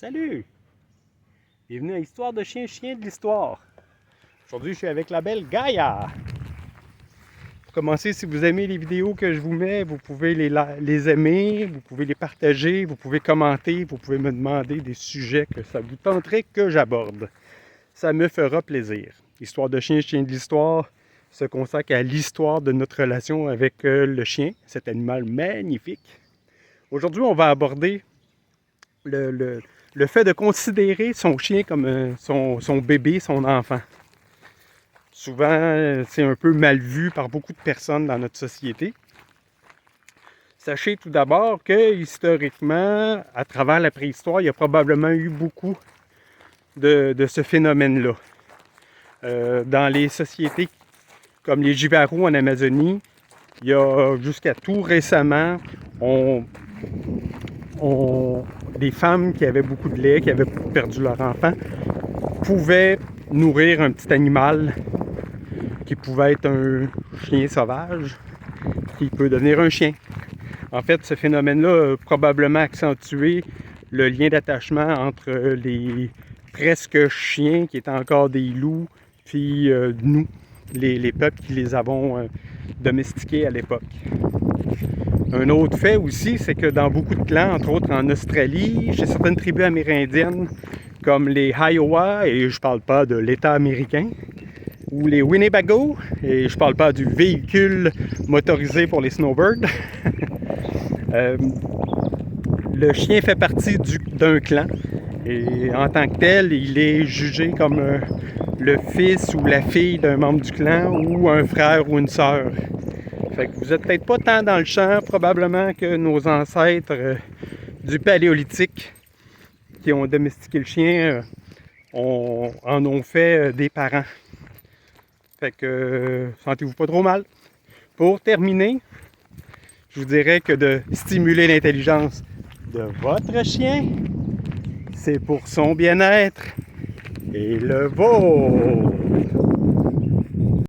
Salut! Bienvenue à Histoire de chien de l'histoire. Aujourd'hui, je suis avec la belle Gaïa. Pour commencer, si vous aimez les vidéos que je vous mets, vous pouvez les aimer, vous pouvez les partager, vous pouvez commenter, vous pouvez me demander des sujets que ça vous tenterait que j'aborde. Ça me fera plaisir. Histoire de chien de l'histoire se consacre à l'histoire de notre relation avec le chien, cet animal magnifique. Aujourd'hui, on va aborder le fait de considérer son chien comme son bébé, son enfant. Souvent, c'est un peu mal vu par beaucoup de personnes dans notre société. Sachez tout d'abord que, historiquement, à travers la préhistoire, il y a probablement eu beaucoup de ce phénomène-là. Dans les sociétés comme les Jivaros en Amazonie, il y a jusqu'à tout récemment, des femmes qui avaient beaucoup de lait, qui avaient perdu leur enfant, pouvaient nourrir un petit animal qui pouvait être un chien sauvage, qui peut devenir un chien. En fait, ce phénomène-là a probablement accentué le lien d'attachement entre les presque chiens, qui étaient encore des loups, puis nous, les peuples qui les avons domestiqués à l'époque. Un autre fait aussi, c'est que dans beaucoup de clans, entre autres en Australie, chez certaines tribus amérindiennes, comme les Iowa, et je parle pas de l'État américain, ou les Winnebago, et je parle pas du véhicule motorisé pour les snowbirds, le chien fait partie d'un clan, et en tant que tel, il est jugé comme le fils ou la fille d'un membre du clan, ou un frère ou une sœur. Fait que vous n'êtes peut-être pas tant dans le champ, probablement que nos ancêtres du Paléolithique qui ont domestiqué le chien en ont fait des parents. Fait que sentez-vous pas trop mal. Pour terminer, je vous dirais que de stimuler l'intelligence de votre chien, c'est pour son bien-être et le vôtre.